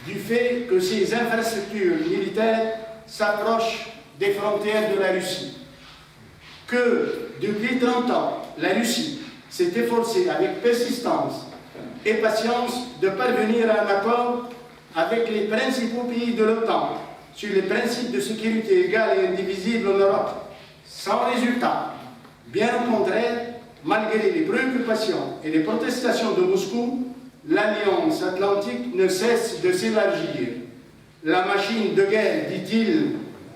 du fait que ces infrastructures militaires s'approchent des frontières de la Russie. Que depuis 30 ans, la Russie s'est efforcée avec persistance et patience de parvenir à un accord avec les principaux pays de l'OTAN sur les principes de sécurité égale et indivisible en Europe, sans résultat. Bien au contraire, malgré les préoccupations et les protestations de Moscou, l'Alliance Atlantique ne cesse de s'élargir. La machine de guerre, dit-il,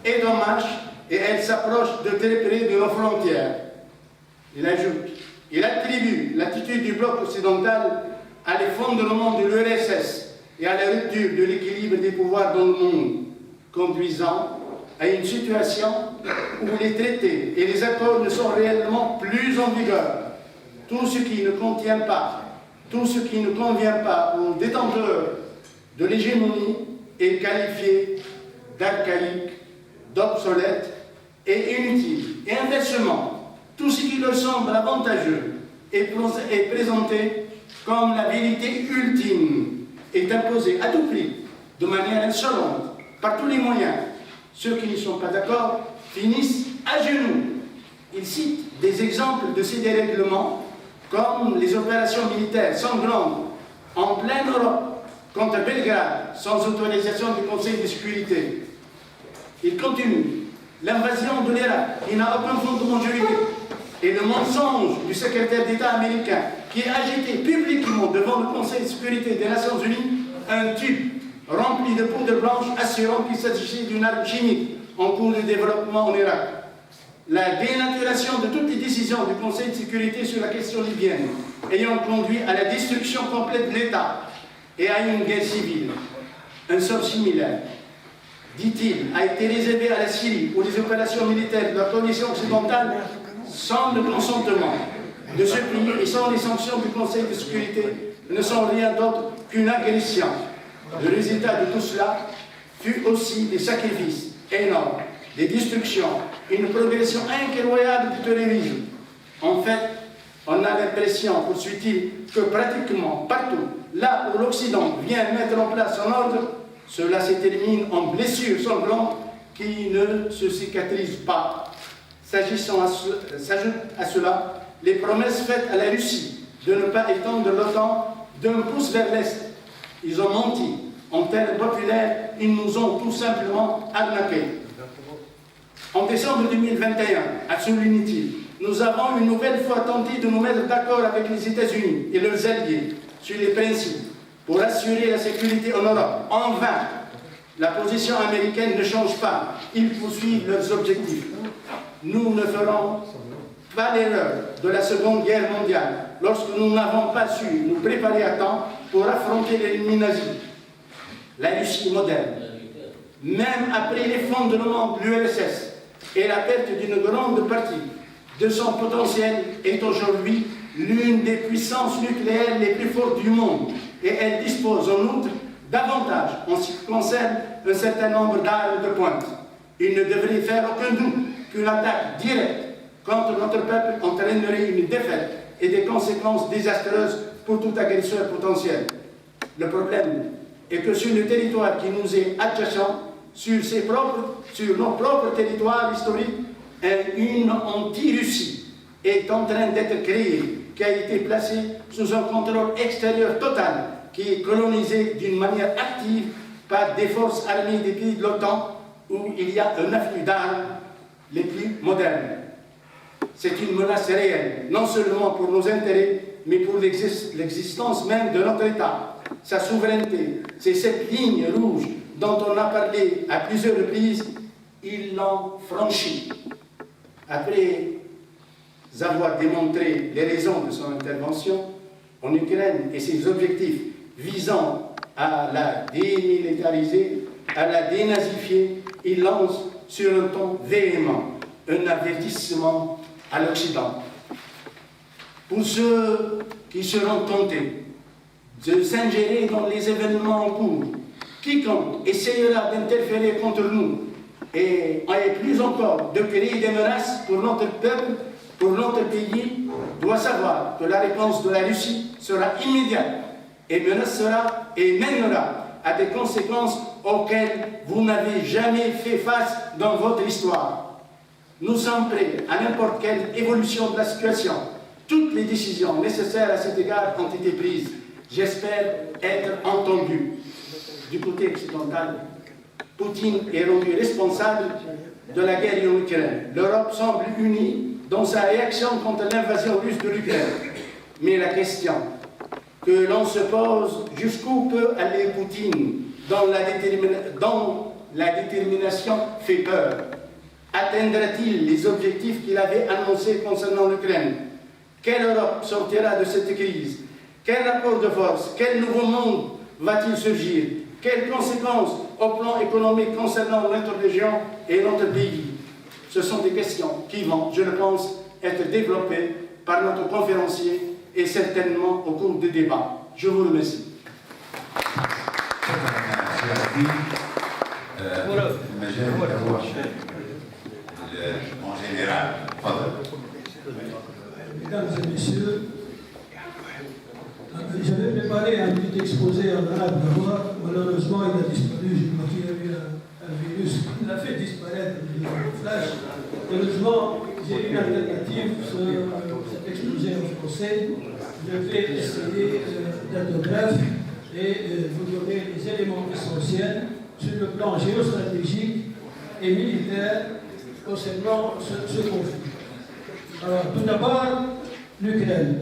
est en marche et elle s'approche de très près de nos frontières. Il ajoute, il attribue l'attitude du bloc occidental à l'effondrement de l'URSS et à la rupture de l'équilibre des pouvoirs dans le monde, conduisant à une situation où les traités et les accords ne sont réellement plus en vigueur. Tout ce qui ne convient pas aux détenteurs de l'hégémonie est qualifié d'archaïque, d'obsolète et inutile. Et inversement, tout ce qui leur semble avantageux est présenté comme la vérité ultime, est imposé à tout prix, de manière insolente, par tous les moyens. Ceux qui ne sont pas d'accord finissent à genoux. Il cite des exemples de ces dérèglements, comme les opérations militaires sanglantes en pleine Europe contre Belgrade, sans autorisation du Conseil de sécurité. Il continue. L'invasion de l'Irak, qui n'a aucun fondement juridique, et le mensonge du secrétaire d'État américain, qui a agité publiquement devant le Conseil de sécurité des Nations Unies un tube rempli de poudre blanche assurant qu'il s'agissait d'une arme chimique en cours de développement en Irak. La dénaturation de toutes les décisions du Conseil de sécurité sur la question libyenne, ayant conduit à la destruction complète de l'État et à une guerre civile. Un sort similaire, dit-il, a été réservé à la Syrie pour les opérations militaires de la coalition occidentale sans le consentement de ce pays et sans les sanctions du Conseil de sécurité ne sont rien d'autre qu'une agression. Le résultat de tout cela fut aussi des sacrifices énormes, des destructions, une progression incroyable du terrorisme. En fait, on a l'impression, poursuit-il, que pratiquement partout, là où l'Occident vient mettre en place son ordre, cela se termine en blessures sanglantes qui ne se cicatrisent pas. S'ajoutent à cela les promesses faites à la Russie de ne pas étendre l'OTAN d'un pouce vers l'Est. Ils ont menti. En termes populaires, ils nous ont tout simplement arnaqués. En décembre 2021, à Soulunity, nous avons une nouvelle fois tenté de nous mettre d'accord avec les États-Unis et leurs alliés sur les principes pour assurer la sécurité en Europe. En vain, la position américaine ne change pas. Ils poursuivent leurs objectifs. Nous ne ferons pas l'erreur de la Seconde Guerre mondiale lorsque nous n'avons pas su nous préparer à temps pour affronter l'ennemi nazi. La Russie moderne, même après l'effondrement de l'URSS et la perte d'une grande partie de son potentiel, est aujourd'hui l'une des puissances nucléaires les plus fortes du monde et elle dispose en outre davantage en ce qui concerne un certain nombre d'armes de pointe. Il ne devrait faire aucun doute qu'une attaque directe contre notre peuple entraînerait une défaite et des conséquences désastreuses pour tout agresseur potentiel. Le problème est que sur le territoire qui nous est adjacent, sur nos propres territoires historiques, une anti-Russie est en train d'être créée, qui a été placée sous un contrôle extérieur total, qui est colonisée d'une manière active par des forces armées des pays de l'OTAN, où il y a un afflux d'armes les plus modernes. C'est une menace réelle, non seulement pour nos intérêts, mais pour l'existence même de notre État. Sa souveraineté, c'est cette ligne rouge dont on a parlé à plusieurs reprises, il l'en franchit. Après avoir démontré les raisons de son intervention en Ukraine et ses objectifs visant à la démilitariser, à la dénazifier, il lance sur un ton véhément un avertissement à l'Occident. Pour ceux qui seront tentés de s'ingérer dans les événements en cours, quiconque essayera d'interférer contre nous et plus encore de créer des menaces pour notre peuple, pour notre pays, doit savoir que la réponse de la Russie sera immédiate et menacera et mènera à des conséquences auxquelles vous n'avez jamais fait face dans votre histoire. Nous sommes prêts à n'importe quelle évolution de la situation. Toutes les décisions nécessaires à cet égard ont été prises. J'espère être entendu. Du côté occidental, Poutine est rendu responsable de la guerre en Ukraine. L'Europe semble unie dans sa réaction contre l'invasion russe de l'Ukraine. Mais la question que l'on se pose, jusqu'où peut aller Poutine dans la détermination fait peur. Atteindra-t-il les objectifs qu'il avait annoncés concernant l'Ukraine? Quelle Europe sortira de cette crise? Quel rapport de force? Quel nouveau monde va-t-il surgir? Quelles conséquences au plan économique concernant notre région et notre pays? Ce sont des questions qui vont, je le pense, être développées par notre conférencier et certainement au cours des débats. Je vous remercie. En général, mesdames et messieurs, j'avais préparé un petit exposé en arabe d'abord. Malheureusement, il a disparu. Je crois qu'il y a eu un virus qui l'a fait disparaître le flash. Heureusement, j'ai une alternative sur cet exposé en français. Je vais essayer d'être bref et vous donner les éléments essentiels sur le plan géostratégique et militaire concernant ce conflit. Alors, tout d'abord, l'Ukraine.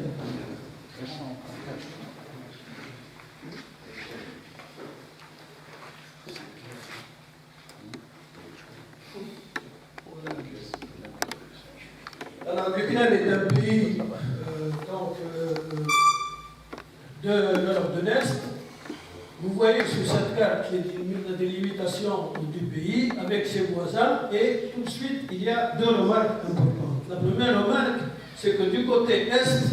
Alors, l'Ukraine est un pays de l'Europe de l'Est. Vous voyez sur cette carte la délimitation du pays avec ses voisins et tout de suite il y a deux remarques importantes. La première remarque, c'est que du côté est,